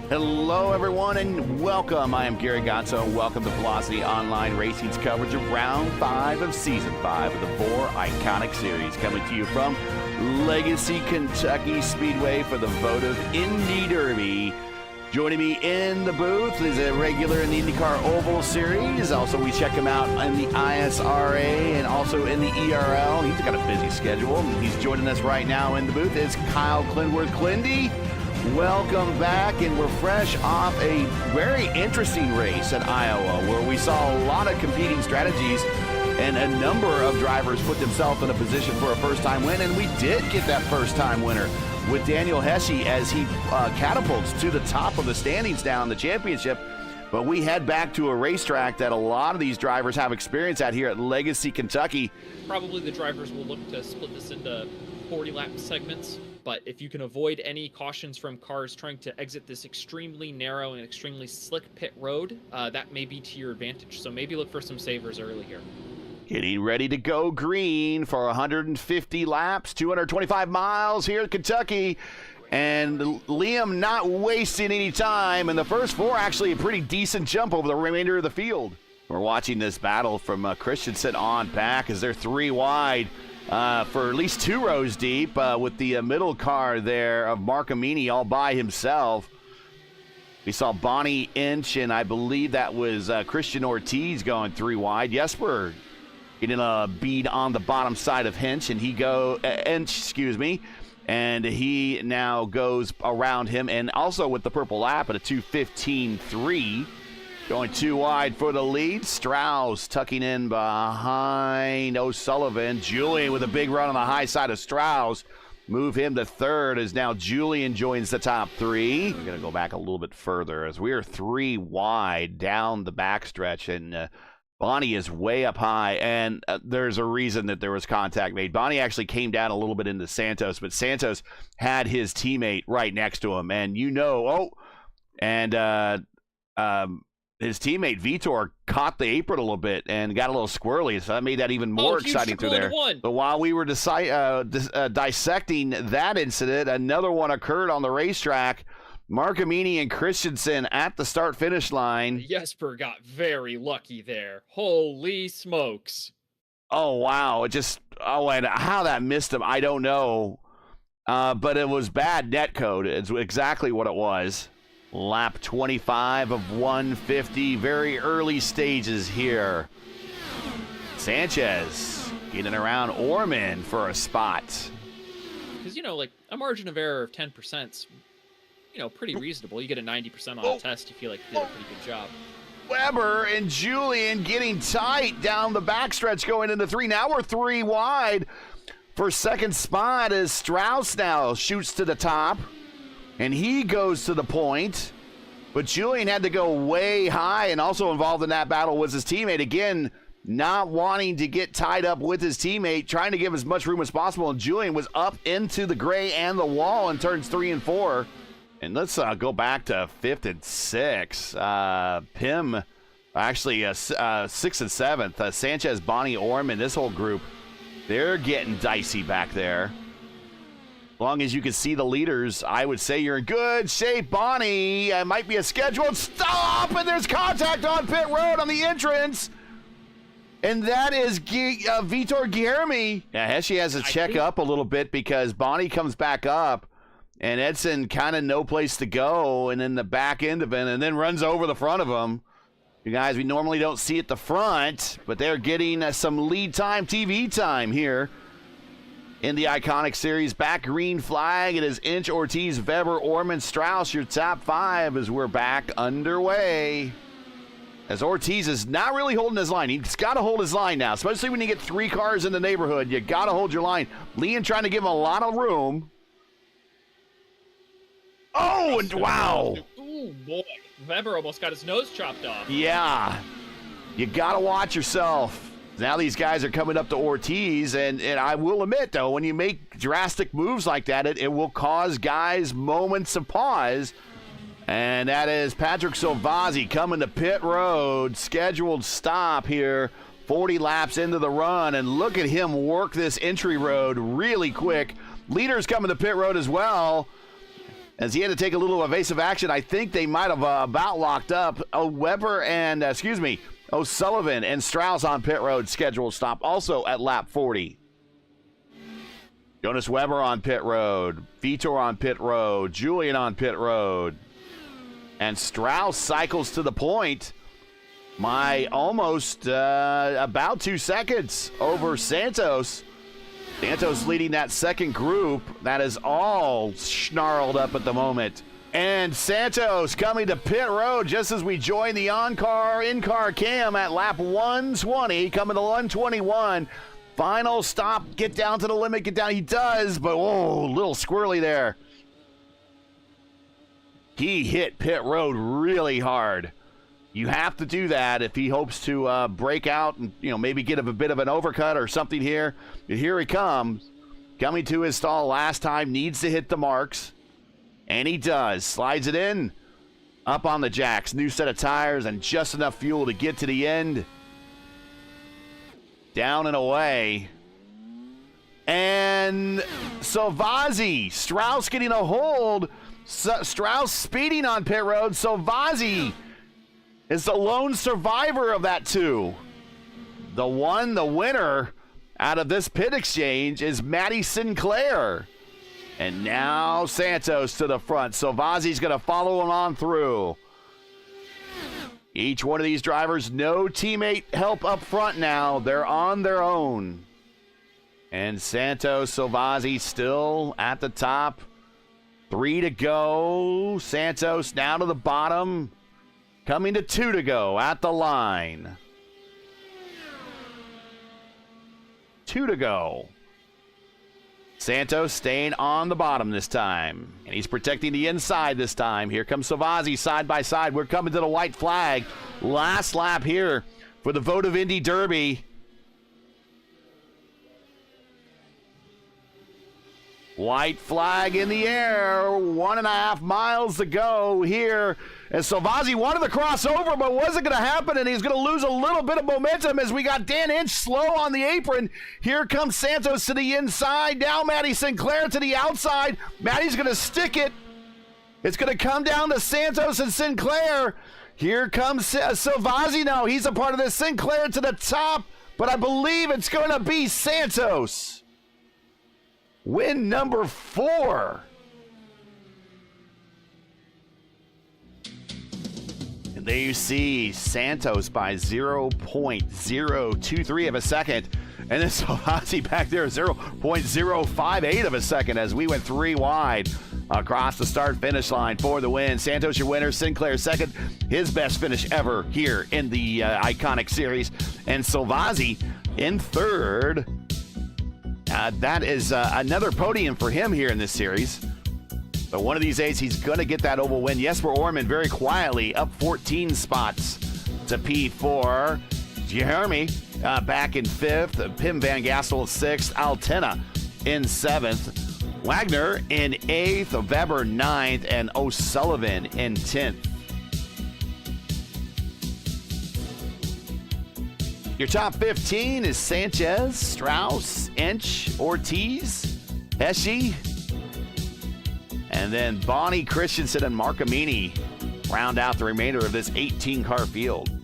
Hello, everyone, and welcome. I am Gary Godsoe, and welcome to Velocity Online Racing's coverage of Round 5 of Season 5 of the VOR Iconic Series, coming to you from Legacy Kentucky Speedway for the Votive Indy Derby. Joining me in the booth is a regular in the IndyCar Oval Series. Also, we check him out in the ISRA and also in the ERL. He's got a busy schedule. He's joining us right now in the booth. It's Kyle Klendworth. Clendy, welcome back, and we're fresh off a very interesting race at Iowa where we saw a lot of competing strategies and a number of drivers put themselves in a position for a first-time win, and we did get that first-time winner with Daniel Hesse as he catapults to the top of the standings down the championship. But we head back to a racetrack that a lot of these drivers have experience at here at Legacy, Kentucky. Probably the drivers will look to split this into 40-lap segments, but if you can avoid any cautions from cars trying to exit this extremely narrow and extremely slick pit road, that may be to your advantage. So maybe look for some savers early here. Getting ready to go green for 150 laps, 225 miles here in Kentucky. And Liam not wasting any time. And the first four, actually a pretty decent jump over the remainder of the field. We're watching this battle from Christensen on back as they're three wide for at least two rows deep with the middle car there of Mark Amini all by himself. We saw Bonnie Inch, and I believe that was Christian Ortiz going three wide. Jesper getting a bead on the bottom side of Hinch, and and he now goes around him, and also with the purple lap at a 2:15.3, going too wide for the lead. Strauss tucking in behind O'Sullivan. Julian with a big run on the high side of Strauss. Move him to third as now Julian joins the top three. We're going to go back a little bit further as we are three wide down the backstretch, and Bonnie is way up high, and there's a reason that there was contact made. Bonnie actually came down a little bit into Santos, but Santos had his teammate right next to him, and his teammate Vitor caught the apron a little bit and got a little squirrely, so that made that even more exciting through there. But while we were dissecting that incident, another one occurred on the racetrack. Mark Amini and Christensen at the start-finish line. Jesper got very lucky there. Holy smokes. Oh, wow. And how that missed him, I don't know. But it was bad net code. It's exactly what it was. Lap 25 of 150. Very early stages here. Sanchez getting around Orman for a spot. Because, a margin of error of 10%. Pretty reasonable. You get a 90% on a test, you feel like you did a pretty good job. Weber and Julian getting tight down the backstretch going into three. Now we're three wide for second spot as Strauss now shoots to the top, and he goes to the point. But Julian had to go way high, and also involved in that battle was his teammate. Again, not wanting to get tied up with his teammate, trying to give as much room as possible, and Julian was up into the gray and the wall in turns 3 and 4. And let's go back to 5th and 6th. Pim, actually 6th and 7th. Sanchez, Bonnie, Orman, this whole group, they're getting dicey back there. As long as you can see the leaders, I would say you're in good shape. Bonnie, might be a scheduled stop, and there's contact on pit road on the entrance. And that is Vitor Guilherme. Yeah, Hesse has to check up a little bit because Bonnie comes back up. And Edson kind of no place to go, and then the back end of it, and then runs over the front of him. You guys, we normally don't see at the front, but they're getting some lead time, TV time here in the Iconic Series. Back green flag. It is Inch, Ortiz, Weber, Orman, Strauss, your top five as we're back underway. As Ortiz is not really holding his line. He's got to hold his line now, especially when you get three cars in the neighborhood. You got to hold your line. Leon trying to give him a lot of room. Oh, and wow. Ooh, boy. Weber almost got his nose chopped off. Yeah. You got to watch yourself. Now these guys are coming up to Ortiz, and I will admit, though, when you make drastic moves like that, it will cause guys moments of pause. And that is Patrick Silvazzi coming to pit road. Scheduled stop here, 40 laps into the run, and look at him work this entry road really quick. Leaders coming to pit road as well. as he had to take a little evasive action. I think they might have about locked up. O'Sullivan and Strauss on pit road scheduled stop also at lap 40. Jonas Weber on pit road, Vitor on pit road, Julian on pit road, and Strauss cycles to the point. Almost about 2 seconds over Santos. Santos leading that second group. That is all snarled up at the moment. And Santos coming to pit road just as we join the in-car cam at lap 120, coming to 121. Final stop, get down to the limit, get down. He does, but whoa, little squirrely there. He hit pit road really hard. You have to do that if he hopes to break out and maybe get a bit of an overcut or something here. But here he comes, coming to his stall last time, needs to hit the marks. And he does. Slides it in, up on the jacks. New set of tires and just enough fuel to get to the end. Down and away. And Salvazzi, Strauss getting a hold. Strauss speeding on pit road. Salvazzi is the lone survivor of that two. The winner out of this pit exchange is Matty Sinclair. And now Santos to the front. Salvazzi's going to follow him on through. Each one of these drivers, no teammate help up front now. They're on their own. And Santos, Salvazzi still at the top. 3 to go. Santos now to the bottom. Coming to 2 to go at the line. 2 to go. Santos staying on the bottom this time. And he's protecting the inside this time. Here comes Salvazzi side by side. We're coming to the white flag. Last lap here for the Votive Indy Derby. White flag in the air. 1.5 miles to go here. And Salvazzi wanted the crossover, but wasn't going to happen, and he's going to lose a little bit of momentum as we got Dan Inch slow on the apron. Here comes Santos to the inside. Now Matty Sinclair to the outside. Matty's going to stick it. It's going to come down to Santos and Sinclair. Here comes Salvazzi now. He's a part of this. Sinclair to the top, but I believe it's going to be Santos. Win number 4. There you see Santos by 0.023 of a second. And then Salvazzi back there 0.058 of a second as we went 3 wide across the start-finish line for the win. Santos your winner, Sinclair second, his best finish ever here in the iconic series. And Salvazzi in third. That is another podium for him here in this series. So one of these days, he's going to get that oval win. Jesper Orman very quietly up 14 spots to P4. Jeremy back in 5th. Pim Van Gastel 6th. Altena in 7th. Wagner in 8th. Weber 9th. And O'Sullivan in 10th. Your top 15 is Sanchez, Strauss, Inch, Ortiz, Hesche, and then Bonnie, Christensen, and Mark Amini round out the remainder of this 18-car field.